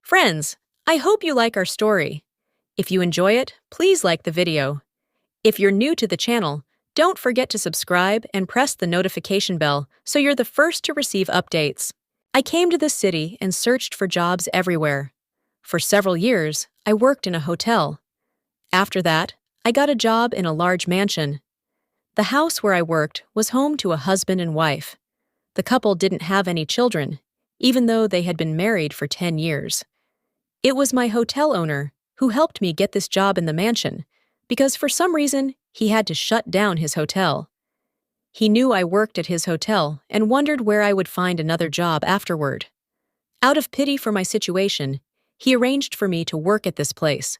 Friends, I hope you like our story. If you enjoy it, please like the video. If you're new to the channel, don't forget to subscribe and press the notification bell so you're the first to receive updates. I came to this city and searched for jobs everywhere. For several years, I worked in a hotel. After that, I got a job in a large mansion. The house where I worked was home to a husband and wife. The couple didn't have any children, even though they had been married for 10 years. It was my hotel owner who helped me get this job in the mansion, because for some reason, he had to shut down his hotel. He knew I worked at his hotel and wondered where I would find another job afterward. Out of pity for my situation, he arranged for me to work at this place.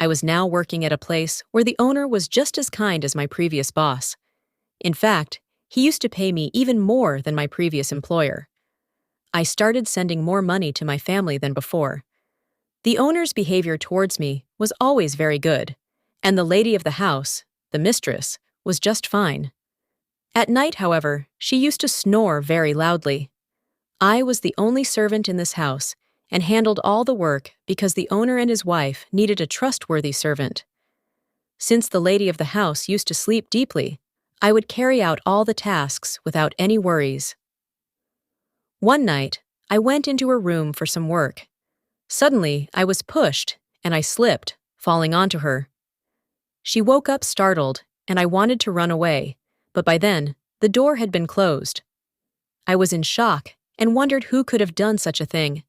I was now working at a place where the owner was just as kind as my previous boss. In fact, he used to pay me even more than my previous employer. I started sending more money to my family than before. The owner's behavior towards me was always very good, and the lady of the house, the mistress, was just fine. At night, however, she used to snore very loudly. I was the only servant in this house and handled all the work because the owner and his wife needed a trustworthy servant. Since the lady of the house used to sleep deeply, I would carry out all the tasks without any worries. One night, I went into her room for some work. Suddenly, I was pushed, and I slipped, falling onto her. She woke up startled, and I wanted to run away, but by then, the door had been closed. I was in shock and wondered who could have done such a thing.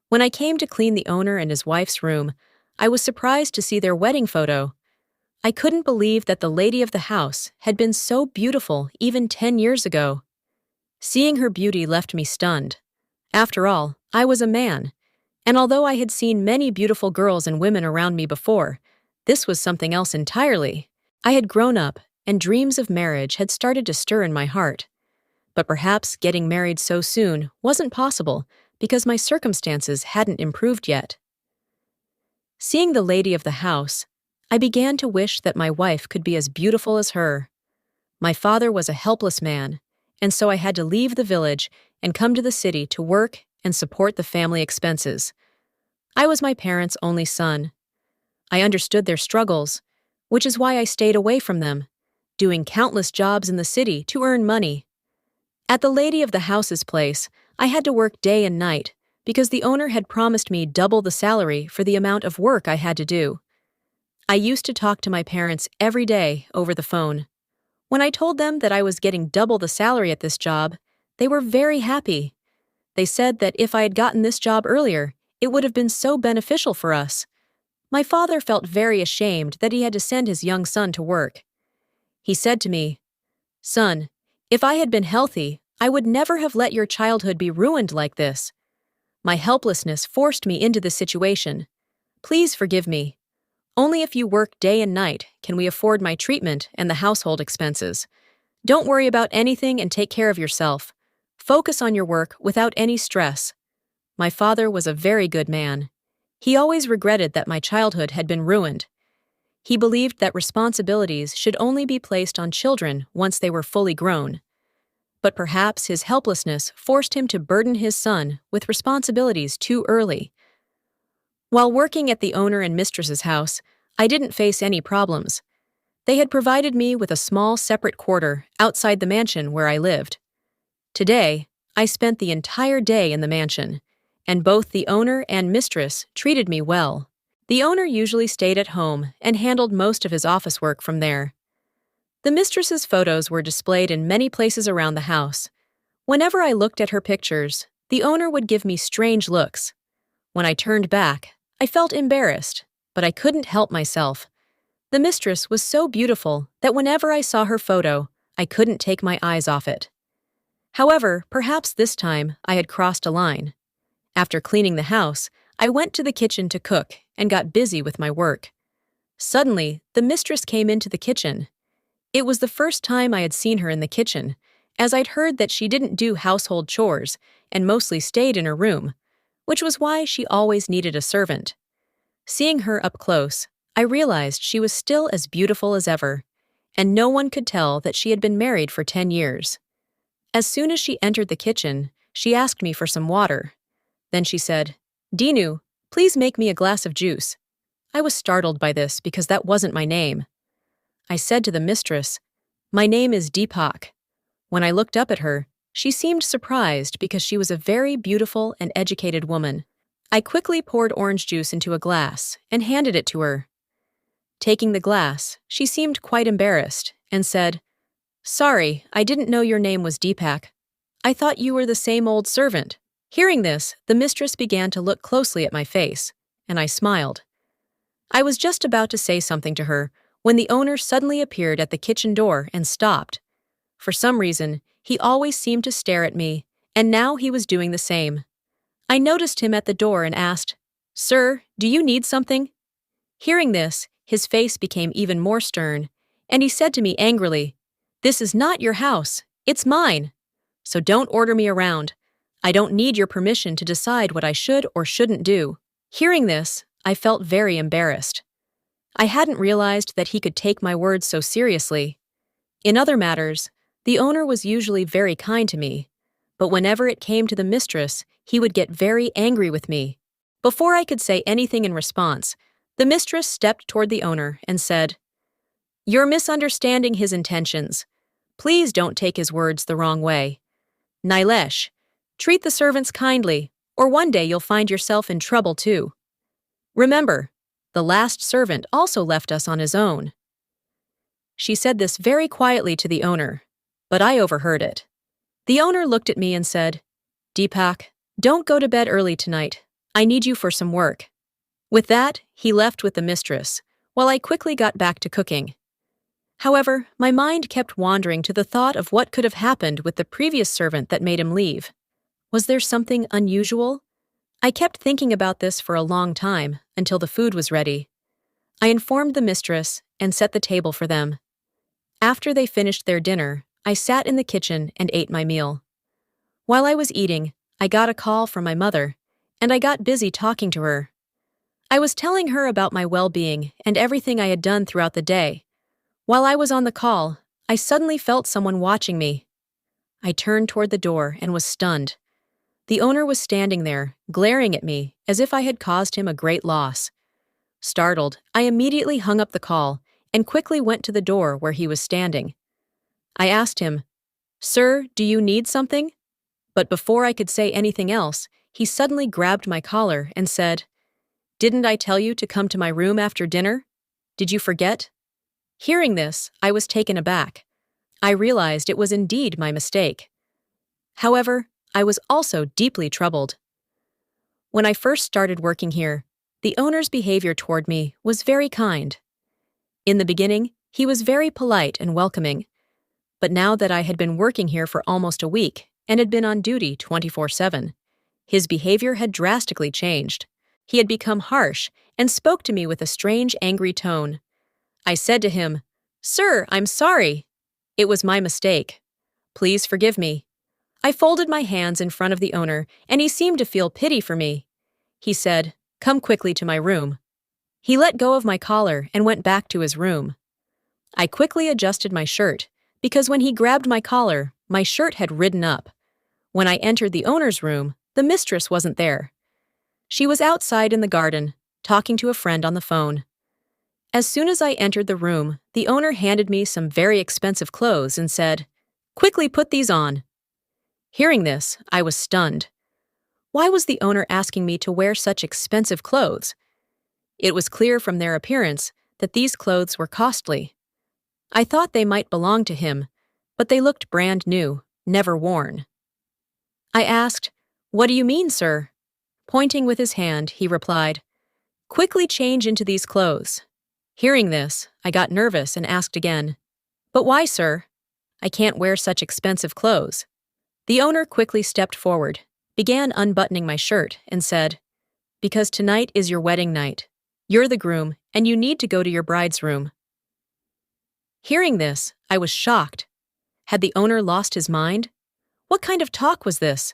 When I came to clean the owner and his wife's room, I was surprised to see their wedding photo. I couldn't believe that the lady of the house had been so beautiful even 10 years ago. Seeing her beauty left me stunned. After all, I was a man, and although I had seen many beautiful girls and women around me before, this was something else entirely. I had grown up, and dreams of marriage had started to stir in my heart. But perhaps getting married so soon wasn't possible because my circumstances hadn't improved yet. Seeing the lady of the house, I began to wish that my wife could be as beautiful as her. My father was a helpless man, and so I had to leave the village and come to the city to work and support the family expenses. I was my parents' only son. I understood their struggles, which is why I stayed away from them, doing countless jobs in the city to earn money. At the lady of the house's place, I had to work day and night because the owner had promised me double the salary for the amount of work I had to do. I used to talk to my parents every day over the phone. When I told them that I was getting double the salary at this job, they were very happy. They said that if I had gotten this job earlier, it would have been so beneficial for us. My father felt very ashamed that he had to send his young son to work. He said to me, "Son, if I had been healthy, I would never have let your childhood be ruined like this. My helplessness forced me into this situation. Please forgive me. Only if you work day and night can we afford my treatment and the household expenses. Don't worry about anything and take care of yourself. Focus on your work without any stress." My father was a very good man. He always regretted that my childhood had been ruined. He believed that responsibilities should only be placed on children once they were fully grown. But perhaps his helplessness forced him to burden his son with responsibilities too early. While working at the owner and mistress's house, I didn't face any problems. They had provided me with a small separate quarter outside the mansion where I lived. Today, I spent the entire day in the mansion, and both the owner and mistress treated me well. The owner usually stayed at home and handled most of his office work from there. The mistress's photos were displayed in many places around the house. Whenever I looked at her pictures, the owner would give me strange looks. When I turned back, I felt embarrassed, but I couldn't help myself. The mistress was so beautiful that whenever I saw her photo, I couldn't take my eyes off it. However, perhaps this time I had crossed a line. After cleaning the house, I went to the kitchen to cook and got busy with my work. Suddenly, the mistress came into the kitchen. It was the first time I had seen her in the kitchen, as I'd heard that she didn't do household chores and mostly stayed in her room, which was why she always needed a servant. Seeing her up close, I realized she was still as beautiful as ever, and no one could tell that she had been married for 10 years. As soon as she entered the kitchen, she asked me for some water. Then she said, Dinu, please make me a glass of juice. I was startled by this because that wasn't my name. I said to the mistress, my name is Deepak. When I looked up at her, she seemed surprised because she was a very beautiful and educated woman. I quickly poured orange juice into a glass and handed it to her. Taking the glass, she seemed quite embarrassed and said, sorry, I didn't know your name was Deepak. I thought you were the same old servant. Hearing this, the mistress began to look closely at my face, and I smiled. I was just about to say something to her when the owner suddenly appeared at the kitchen door and stopped. For some reason, he always seemed to stare at me, and now he was doing the same. I noticed him at the door and asked, sir, do you need something? Hearing this, his face became even more stern, and he said to me angrily, this is not your house, it's mine. So don't order me around. I don't need your permission to decide what I should or shouldn't do. Hearing this, I felt very embarrassed. I hadn't realized that he could take my words so seriously. In other matters, the owner was usually very kind to me, but whenever it came to the mistress, he would get very angry with me. Before I could say anything in response, the mistress stepped toward the owner and said, you're misunderstanding his intentions. Please don't take his words the wrong way. Nilesh, treat the servants kindly, or one day you'll find yourself in trouble too. Remember, the last servant also left us on his own. She said this very quietly to the owner, but I overheard it. The owner looked at me and said, Deepak, don't go to bed early tonight. I need you for some work. With that, he left with the mistress, while I quickly got back to cooking. However, my mind kept wandering to the thought of what could have happened with the previous servant that made him leave. Was there something unusual? I kept thinking about this for a long time, until the food was ready. I informed the mistress and set the table for them. After they finished their dinner, I sat in the kitchen and ate my meal. While I was eating, I got a call from my mother, and I got busy talking to her. I was telling her about my well-being and everything I had done throughout the day. While I was on the call, I suddenly felt someone watching me. I turned toward the door and was stunned. The owner was standing there, glaring at me as if I had caused him a great loss. Startled, I immediately hung up the call and quickly went to the door where he was standing. I asked him, Sir, do you need something? But before I could say anything else, he suddenly grabbed my collar and said, Didn't I tell you to come to my room after dinner? Did you forget? Hearing this, I was taken aback. I realized it was indeed my mistake. However, I was also deeply troubled. When I first started working here, the owner's behavior toward me was very kind. In the beginning, he was very polite and welcoming. But now that I had been working here for almost a week and had been on duty 24/7, his behavior had drastically changed. He had become harsh and spoke to me with a strange, angry tone. I said to him, Sir, I'm sorry. It was my mistake. Please forgive me. I folded my hands in front of the owner, and he seemed to feel pity for me. He said, Come quickly to my room. He let go of my collar and went back to his room. I quickly adjusted my shirt, because when he grabbed my collar, my shirt had ridden up. When I entered the owner's room, the mistress wasn't there. She was outside in the garden, talking to a friend on the phone. As soon as I entered the room, the owner handed me some very expensive clothes and said, Quickly put these on. Hearing this, I was stunned. Why was the owner asking me to wear such expensive clothes? It was clear from their appearance that these clothes were costly. I thought they might belong to him, but they looked brand new, never worn. I asked, What do you mean, sir? Pointing with his hand, he replied, Quickly change into these clothes. Hearing this, I got nervous and asked again, But why, sir? I can't wear such expensive clothes. The owner quickly stepped forward, began unbuttoning my shirt, and said, Because tonight is your wedding night. You're the groom, and you need to go to your bride's room. Hearing this, I was shocked. Had the owner lost his mind? What kind of talk was this?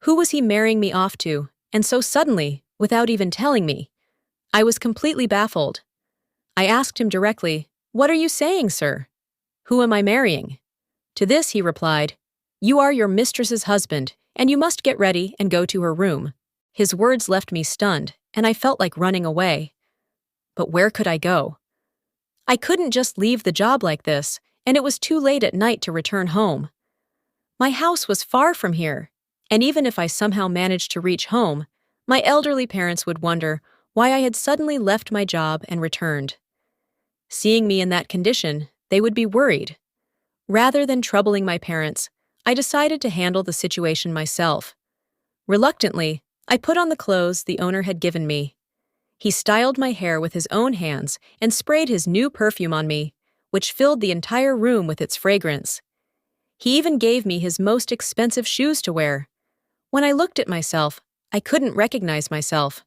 Who was he marrying me off to, and so suddenly, without even telling me? I was completely baffled. I asked him directly, What are you saying, sir? Who am I marrying? To this he replied, You are your mistress's husband, and you must get ready and go to her room. His words left me stunned, and I felt like running away. But where could I go? I couldn't just leave the job like this, and it was too late at night to return home. My house was far from here, and even if I somehow managed to reach home, my elderly parents would wonder why I had suddenly left my job and returned. Seeing me in that condition, they would be worried. Rather than troubling my parents, I decided to handle the situation myself. Reluctantly, I put on the clothes the owner had given me. He styled my hair with his own hands and sprayed his new perfume on me, which filled the entire room with its fragrance. He even gave me his most expensive shoes to wear. When I looked at myself, I couldn't recognize myself.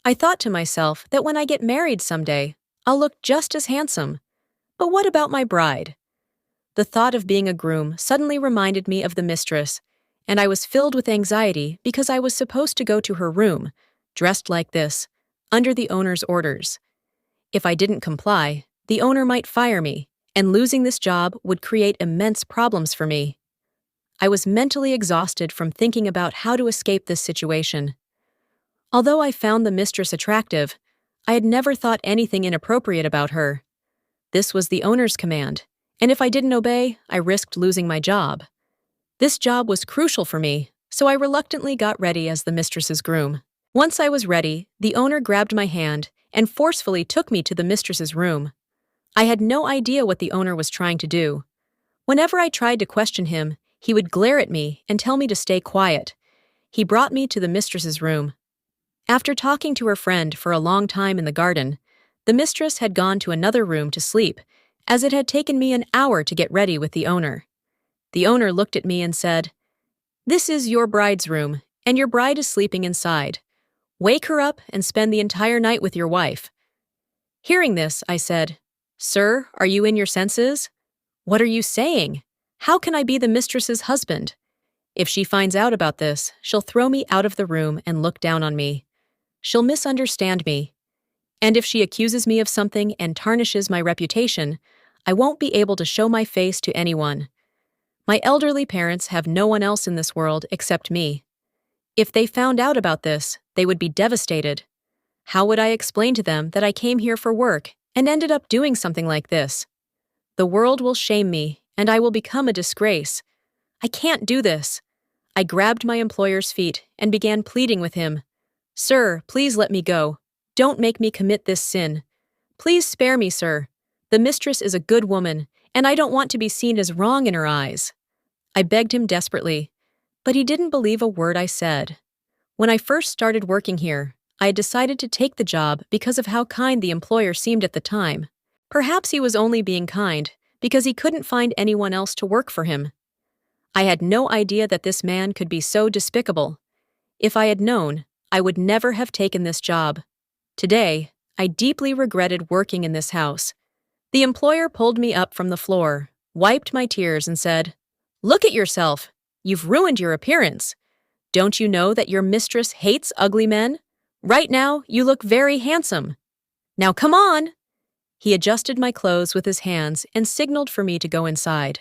I thought to myself that when I get married someday, I'll look just as handsome. But what about my bride? The thought of being a groom suddenly reminded me of the mistress, and I was filled with anxiety because I was supposed to go to her room, dressed like this, under the owner's orders. If I didn't comply, the owner might fire me, and losing this job would create immense problems for me. I was mentally exhausted from thinking about how to escape this situation. Although I found the mistress attractive, I had never thought anything inappropriate about her. This was the owner's command, and if I didn't obey, I risked losing my job. This job was crucial for me, so I reluctantly got ready as the mistress's groom. Once I was ready, the owner grabbed my hand and forcefully took me to the mistress's room. I had no idea what the owner was trying to do. Whenever I tried to question him, he would glare at me and tell me to stay quiet. He brought me to the mistress's room. After talking to her friend for a long time in the garden, the mistress had gone to another room to sleep, as it had taken me an hour to get ready with the owner. The owner looked at me and said, "This is your bride's room, and your bride is sleeping inside. Wake her up and spend the entire night with your wife." Hearing this, I said, "Sir, are you in your senses? What are you saying? How can I be the mistress's husband? If she finds out about this, she'll throw me out of the room and look down on me. She'll misunderstand me. And if she accuses me of something and tarnishes my reputation, I won't be able to show my face to anyone. My elderly parents have no one else in this world except me. If they found out about this, they would be devastated. How would I explain to them that I came here for work and ended up doing something like this? The world will shame me, and I will become a disgrace. I can't do this." I grabbed my employer's feet and began pleading with him. "Sir, please let me go. Don't make me commit this sin. Please spare me, sir. The mistress is a good woman, and I don't want to be seen as wrong in her eyes." I begged him desperately, but he didn't believe a word I said. When I first started working here, I had decided to take the job because of how kind the employer seemed at the time. Perhaps he was only being kind because he couldn't find anyone else to work for him. I had no idea that this man could be so despicable. If I had known, I would never have taken this job. Today, I deeply regretted working in this house. The employer pulled me up from the floor, wiped my tears, and said, "Look at yourself. You've ruined your appearance. Don't you know that your mistress hates ugly men? Right now, you look very handsome. Now come on!" He adjusted my clothes with his hands and signaled for me to go inside.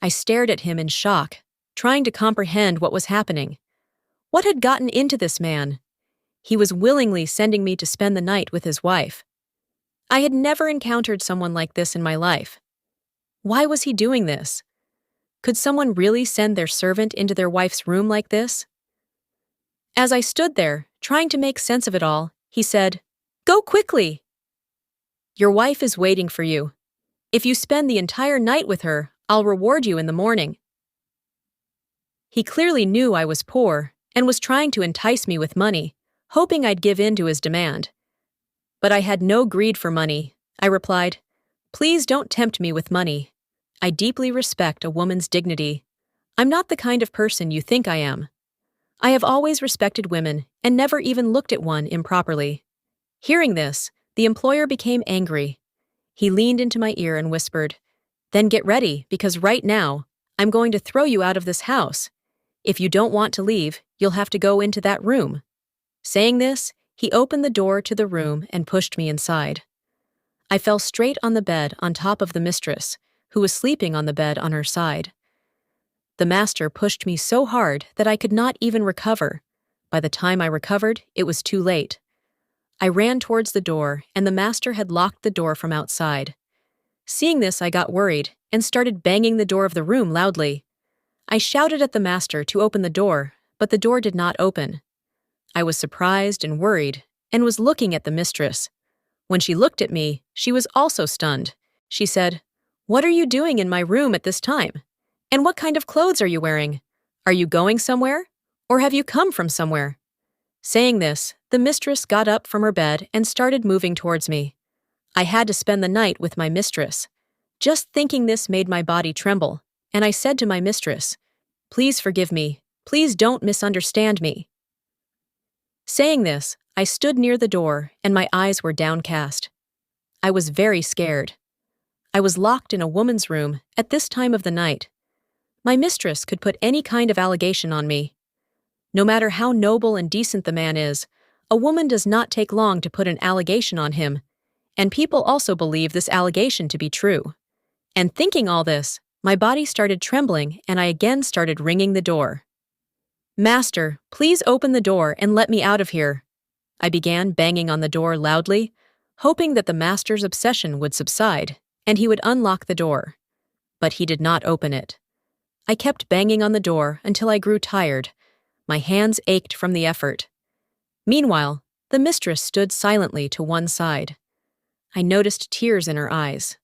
I stared at him in shock, trying to comprehend what was happening. What had gotten into this man? He was willingly sending me to spend the night with his wife. I had never encountered someone like this in my life. Why was he doing this? Could someone really send their servant into their wife's room like this? As I stood there, trying to make sense of it all, he said, "Go quickly! Your wife is waiting for you. If you spend the entire night with her, I'll reward you in the morning." He clearly knew I was poor and was trying to entice me with money, hoping I'd give in to his demand. But I had no greed for money. I replied, "Please don't tempt me with money. I deeply respect a woman's dignity. I'm not the kind of person you think I am. I have always respected women and never even looked at one improperly." Hearing this, the employer became angry. He leaned into my ear and whispered, "Then get ready, because right now, I'm going to throw you out of this house. If you don't want to leave, you'll have to go into that room." Saying this, he opened the door to the room and pushed me inside. I fell straight on the bed on top of the mistress, who was sleeping on the bed on her side. The master pushed me so hard that I could not even recover. by the time I recovered, it was too late. I ran towards the door, and the master had locked the door from outside. Seeing this, I got worried and started banging the door of the room loudly. I shouted at the master to open the door, but the door did not open. I was surprised and worried and was looking at the mistress. When she looked at me, she was also stunned. She said, "What are you doing in my room at this time? And what kind of clothes are you wearing? Are you going somewhere? Or have you come from somewhere?" Saying this, the mistress got up from her bed and started moving towards me. I had to spend the night with my mistress. Just thinking this made my body tremble, and I said to my mistress, "Please forgive me. Please don't misunderstand me." Saying this, I stood near the door and my eyes were downcast. I was very scared. I was locked in a woman's room at this time of the night. My mistress could put any kind of allegation on me. No matter how noble and decent the man is, a woman does not take long to put an allegation on him, and people also believe this allegation to be true. And thinking all this, my body started trembling and I again started ringing the door. "Master, please open the door and let me out of here." I began banging on the door loudly, hoping that the master's obsession would subside and he would unlock the door. But he did not open it. I kept banging on the door until I grew tired. My hands ached from the effort. Meanwhile, the mistress stood silently to one side. I noticed tears in her eyes.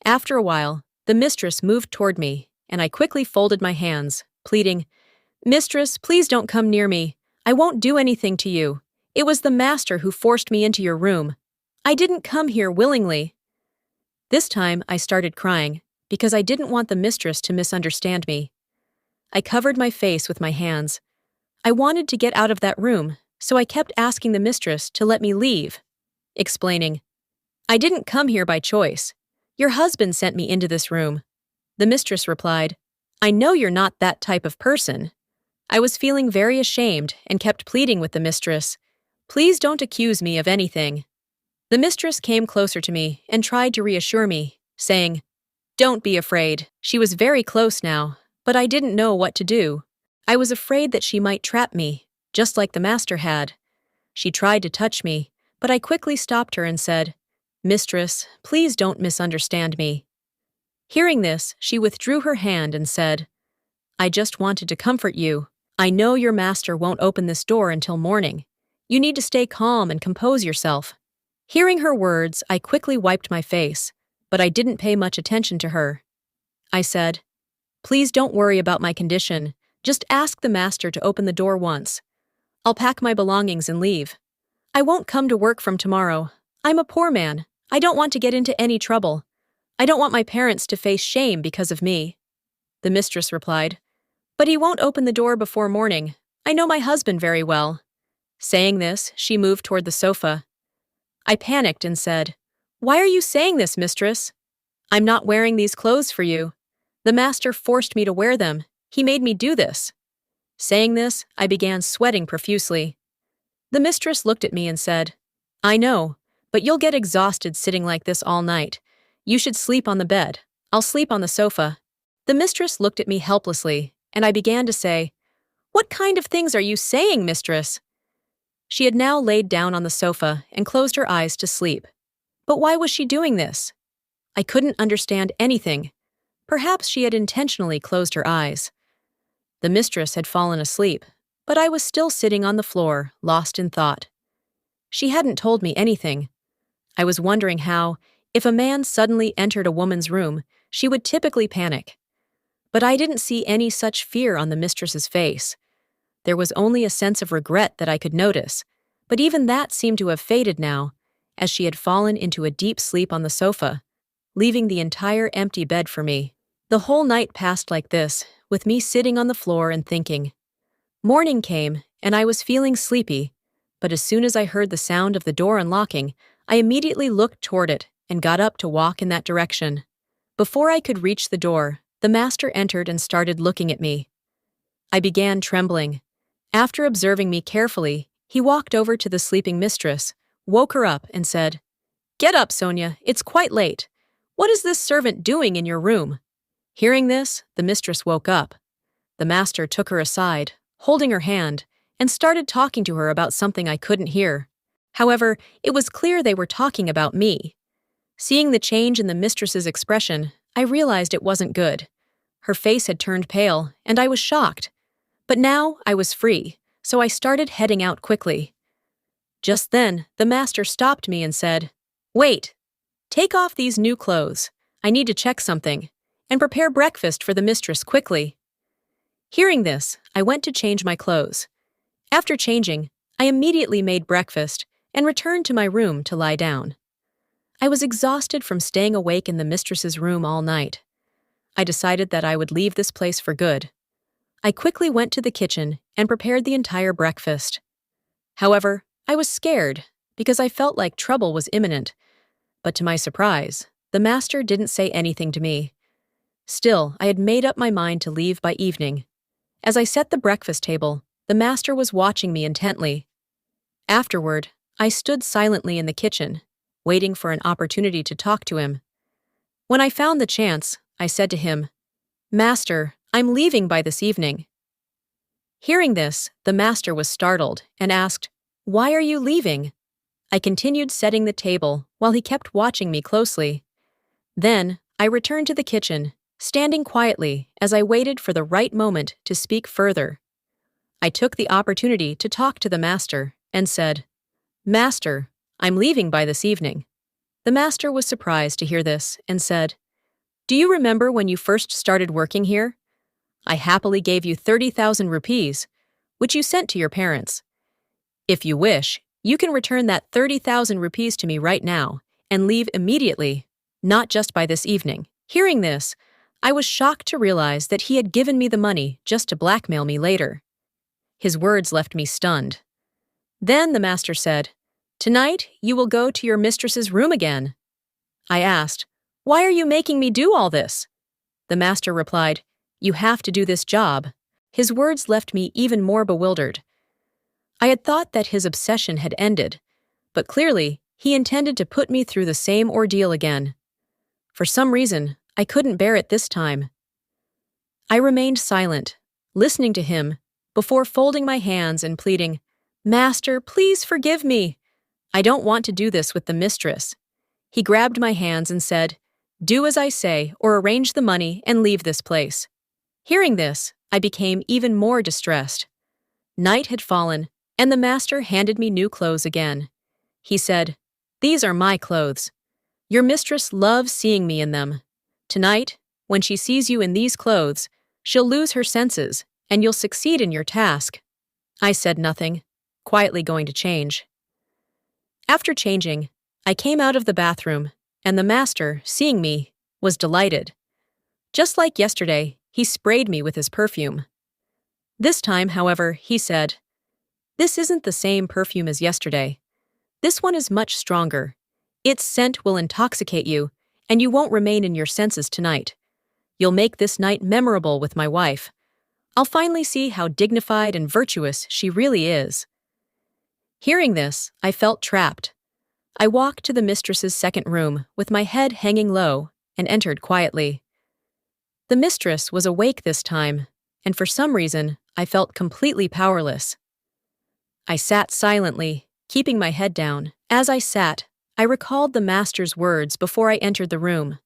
After a while, the mistress moved toward me, and I quickly folded my hands, pleading, "Mistress, please don't come near me. I won't do anything to you. It was the master who forced me into your room. I didn't come here willingly." This time, I started crying, because I didn't want the mistress to misunderstand me. I covered my face with my hands. I wanted to get out of that room, so I kept asking the mistress to let me leave, explaining, "I didn't come here by choice. Your husband sent me into this room." The mistress replied, "I know you're not that type of person." I was feeling very ashamed and kept pleading with the mistress, "Please don't accuse me of anything." The mistress came closer to me and tried to reassure me, saying, "Don't be afraid." She was very close now, but I didn't know what to do. I was afraid that she might trap me, just like the master had. She tried to touch me, but I quickly stopped her and said, "Mistress, please don't misunderstand me." Hearing this, she withdrew her hand and said, "I just wanted to comfort you. I know your master won't open this door until morning. You need to stay calm and compose yourself." Hearing her words, I quickly wiped my face, but I didn't pay much attention to her. I said, "Please don't worry about my condition. Just ask the master to open the door once. I'll pack my belongings and leave. I won't come to work from tomorrow. I'm a poor man. I don't want to get into any trouble. I don't want my parents to face shame because of me." The mistress replied, "But he won't open the door before morning. I know my husband very well." Saying this, she moved toward the sofa. I panicked and said, "Why are you saying this, mistress? I'm not wearing these clothes for you. The master forced me to wear them. He made me do this." Saying this, I began sweating profusely. The mistress looked at me and said, "I know, but you'll get exhausted sitting like this all night. You should sleep on the bed. I'll sleep on the sofa." The mistress looked at me helplessly, and I began to say, "What kind of things are you saying, mistress?" She had now laid down on the sofa and closed her eyes to sleep. But why was she doing this? I couldn't understand anything. Perhaps she had intentionally closed her eyes. The mistress had fallen asleep, but I was still sitting on the floor, lost in thought. She hadn't told me anything. I was wondering how, if a man suddenly entered a woman's room, she would typically panic. But I didn't see any such fear on the mistress's face. There was only a sense of regret that I could notice, but even that seemed to have faded now, as she had fallen into a deep sleep on the sofa, leaving the entire empty bed for me. The whole night passed like this, with me sitting on the floor and thinking. Morning came, and I was feeling sleepy, but as soon as I heard the sound of the door unlocking, I immediately looked toward it and got up to walk in that direction. Before I could reach the door, the master entered and started looking at me. I began trembling. After observing me carefully, he walked over to the sleeping mistress, woke her up, and said, "Get up, Sonia, it's quite late. What is this servant doing in your room?" Hearing this, the mistress woke up. The master took her aside, holding her hand, and started talking to her about something I couldn't hear. However, it was clear they were talking about me. Seeing the change in the mistress's expression, I realized it wasn't good. Her face had turned pale, and I was shocked. But now I was free, so I started heading out quickly. Just then, the master stopped me and said, "Wait! Take off these new clothes. I need to check something. And prepare breakfast for the mistress quickly." Hearing this, I went to change my clothes. After changing, I immediately made breakfast and returned to my room to lie down. I was exhausted from staying awake in the mistress's room all night. I decided that I would leave this place for good. I quickly went to the kitchen and prepared the entire breakfast. However, I was scared because I felt like trouble was imminent. But to my surprise, the master didn't say anything to me. Still, I had made up my mind to leave by evening. As I set the breakfast table, the master was watching me intently. Afterward, I stood silently in the kitchen, waiting for an opportunity to talk to him. When I found the chance, I said to him, "Master, I'm leaving by this evening." Hearing this, the master was startled and asked, "Why are you leaving?" I continued setting the table while he kept watching me closely. Then, I returned to the kitchen, standing quietly as I waited for the right moment to speak further. I took the opportunity to talk to the master and said, "Master, I'm leaving by this evening." The master was surprised to hear this and said, "Do you remember when you first started working here? I happily gave you 30,000 rupees, which you sent to your parents. If you wish, you can return that 30,000 rupees to me right now and leave immediately, not just by this evening." Hearing this, I was shocked to realize that he had given me the money just to blackmail me later. His words left me stunned. Then the master said, "Tonight you will go to your mistress's room again." I asked, "Why are you making me do all this?" The master replied, "You have to do this job." His words left me even more bewildered. I had thought that his obsession had ended, but clearly he intended to put me through the same ordeal again. For some reason, I couldn't bear it this time. I remained silent, listening to him, before folding my hands and pleading, "Master, please forgive me. I don't want to do this with the mistress." He grabbed my hands and said, "Do as I say or arrange the money and leave this place." Hearing this, I became even more distressed. Night had fallen, and the master handed me new clothes again. He said, "These are my clothes. Your mistress loves seeing me in them. Tonight, when she sees you in these clothes, she'll lose her senses, and you'll succeed in your task." I said nothing, quietly going to change. After changing, I came out of the bathroom, and the master, seeing me, was delighted. Just like yesterday, he sprayed me with his perfume. This time, however, he said, "This isn't the same perfume as yesterday. This one is much stronger. Its scent will intoxicate you, and you won't remain in your senses tonight. You'll make this night memorable with my wife. I'll finally see how dignified and virtuous she really is." Hearing this, I felt trapped. I walked to the mistress's second room with my head hanging low and entered quietly. The mistress was awake this time, and for some reason, I felt completely powerless. I sat silently, keeping my head down. As I sat, I recalled the master's words before I entered the room.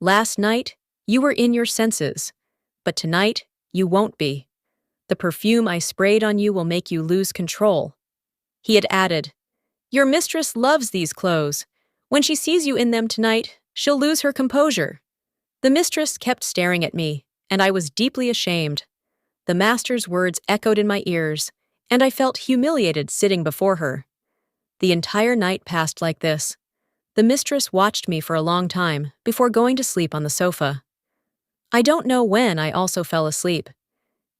"Last night, you were in your senses, but tonight, you won't be. The perfume I sprayed on you will make you lose control." He had added, "Your mistress loves these clothes. When she sees you in them tonight, she'll lose her composure." The mistress kept staring at me, and I was deeply ashamed. The master's words echoed in my ears, and I felt humiliated sitting before her. The entire night passed like this. The mistress watched me for a long time before going to sleep on the sofa. I don't know when I also fell asleep.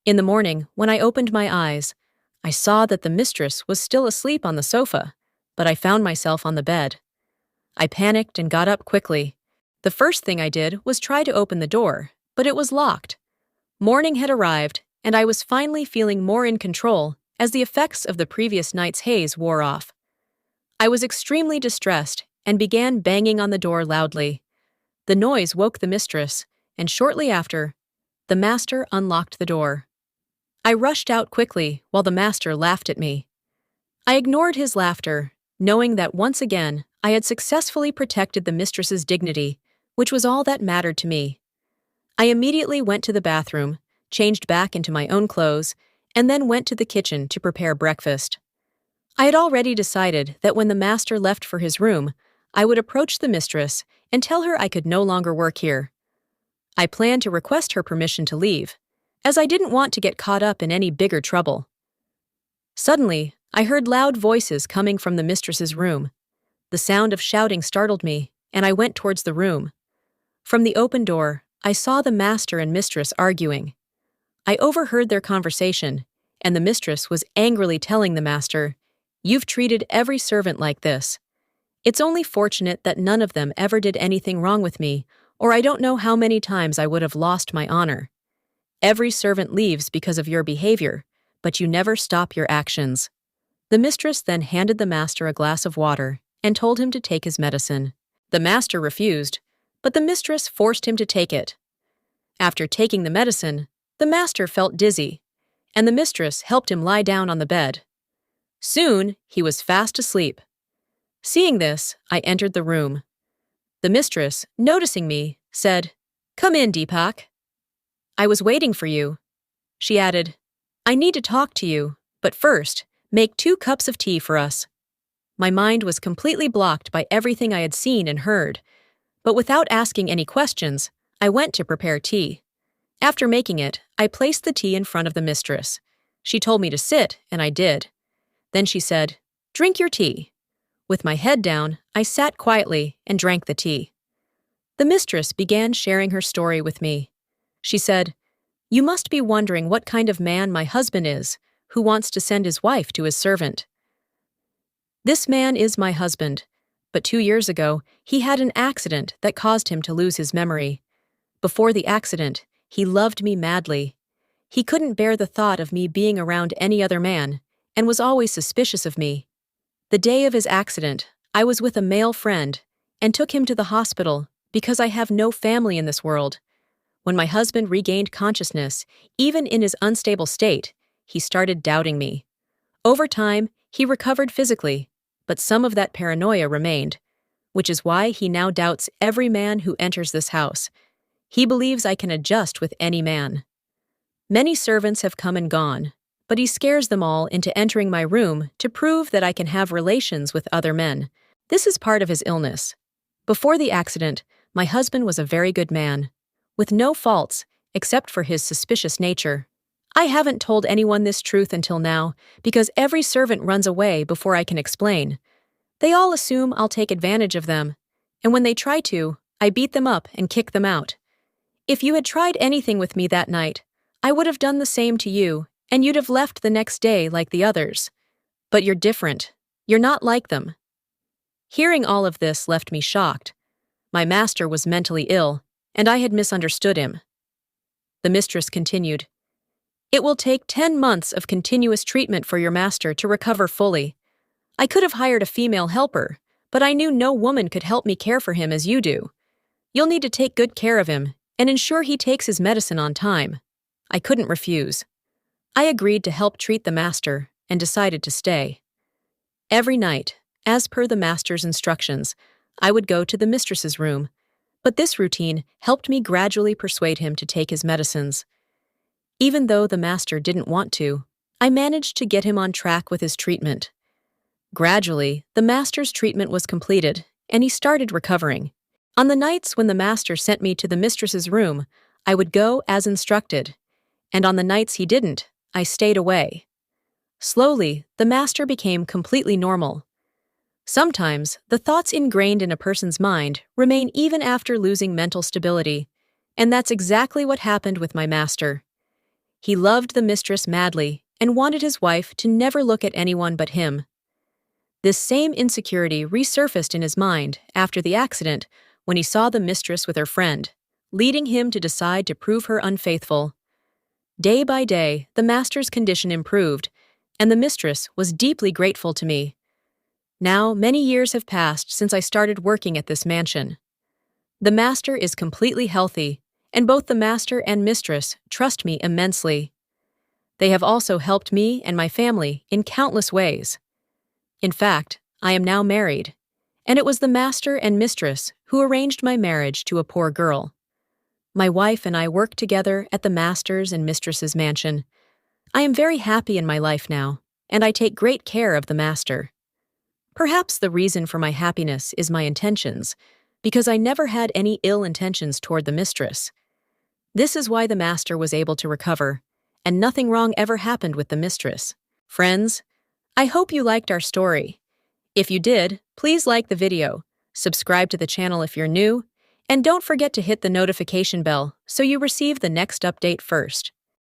In the morning, when I opened my eyes, I saw that the mistress was still asleep on the sofa, but I found myself on the bed. I panicked and got up quickly. The first thing I did was try to open the door, but it was locked. Morning had arrived, and I was finally feeling more in control as the effects of the previous night's haze wore off. I was extremely distressed and began banging on the door loudly. The noise woke the mistress, and shortly after, the master unlocked the door. I rushed out quickly while the master laughed at me. I ignored his laughter, knowing that once again I had successfully protected the mistress's dignity, which was all that mattered to me. I immediately went to the bathroom, changed back into my own clothes, and then went to the kitchen to prepare breakfast. I had already decided that when the master left for his room, I would approach the mistress and tell her I could no longer work here. I planned to request her permission to leave, as I didn't want to get caught up in any bigger trouble. Suddenly, I heard loud voices coming from the mistress's room. The sound of shouting startled me, and I went towards the room. From the open door, I saw the master and mistress arguing. I overheard their conversation, and the mistress was angrily telling the master, "You've treated every servant like this. It's only fortunate that none of them ever did anything wrong with me, or I don't know how many times I would have lost my honor. Every servant leaves because of your behavior, but you never stop your actions." The mistress then handed the master a glass of water and told him to take his medicine. The master refused, but the mistress forced him to take it. After taking the medicine, the master felt dizzy, and the mistress helped him lie down on the bed. Soon, he was fast asleep. Seeing this, I entered the room. The mistress, noticing me, said, "Come in, Deepak." "I was waiting for you." She added, "I need to talk to you, but first, make 2 cups of tea for us." My mind was completely blocked by everything I had seen and heard, but without asking any questions, I went to prepare tea. After making it, I placed the tea in front of the mistress. She told me to sit, and I did. Then she said, "Drink your tea." With my head down, I sat quietly and drank the tea. The mistress began sharing her story with me. She said, "You must be wondering what kind of man my husband is, who wants to send his wife to his servant. This man is my husband, but 2 years ago, he had an accident that caused him to lose his memory. Before the accident, he loved me madly. He couldn't bear the thought of me being around any other man, and was always suspicious of me. The day of his accident, I was with a male friend, and took him to the hospital because I have no family in this world. When my husband regained consciousness, even in his unstable state, he started doubting me. Over time, he recovered physically, but some of that paranoia remained, which is why he now doubts every man who enters this house. He believes I can adjust with any man. Many servants have come and gone, but he scares them all into entering my room to prove that I can have relations with other men. This is part of his illness. Before the accident, my husband was a very good man, with no faults except for his suspicious nature. I haven't told anyone this truth until now because every servant runs away before I can explain. They all assume I'll take advantage of them, and when they try to, I beat them up and kick them out. If you had tried anything with me that night, I would have done the same to you, and you'd have left the next day like the others. But you're different. You're not like them. Hearing all of this left me shocked. My master was mentally ill, and I had misunderstood him. The mistress continued, "It will take 10 months of continuous treatment for your master to recover fully. I could have hired a female helper, but I knew no woman could help me care for him as you do. You'll need to take good care of him and ensure he takes his medicine on time." I couldn't refuse. I agreed to help treat the master and decided to stay. Every night, as per the master's instructions, I would go to the mistress's room, but this routine helped me gradually persuade him to take his medicines. Even though the master didn't want to, I managed to get him on track with his treatment. Gradually, the master's treatment was completed, and he started recovering. On the nights when the master sent me to the mistress's room, I would go as instructed, and on the nights he didn't, I stayed away. Slowly, the master became completely normal. Sometimes, the thoughts ingrained in a person's mind remain even after losing mental stability, and that's exactly what happened with my master. He loved the mistress madly and wanted his wife to never look at anyone but him. This same insecurity resurfaced in his mind after the accident when he saw the mistress with her friend, leading him to decide to prove her unfaithful. Day by day, the master's condition improved, and the mistress was deeply grateful to me. Now, many years have passed since I started working at this mansion. The master is completely healthy, and both the master and mistress trust me immensely. They have also helped me and my family in countless ways. In fact, I am now married, and it was the master and mistress who arranged my marriage to a poor girl. My wife and I work together at the master's and mistress's mansion. I am very happy in my life now, and I take great care of the master. Perhaps the reason for my happiness is my intentions, because I never had any ill intentions toward the mistress. This is why the master was able to recover, and nothing wrong ever happened with the mistress. Friends, I hope you liked our story. If you did, please like the video, subscribe to the channel if you're new, and don't forget to hit the notification bell so you receive the next update first.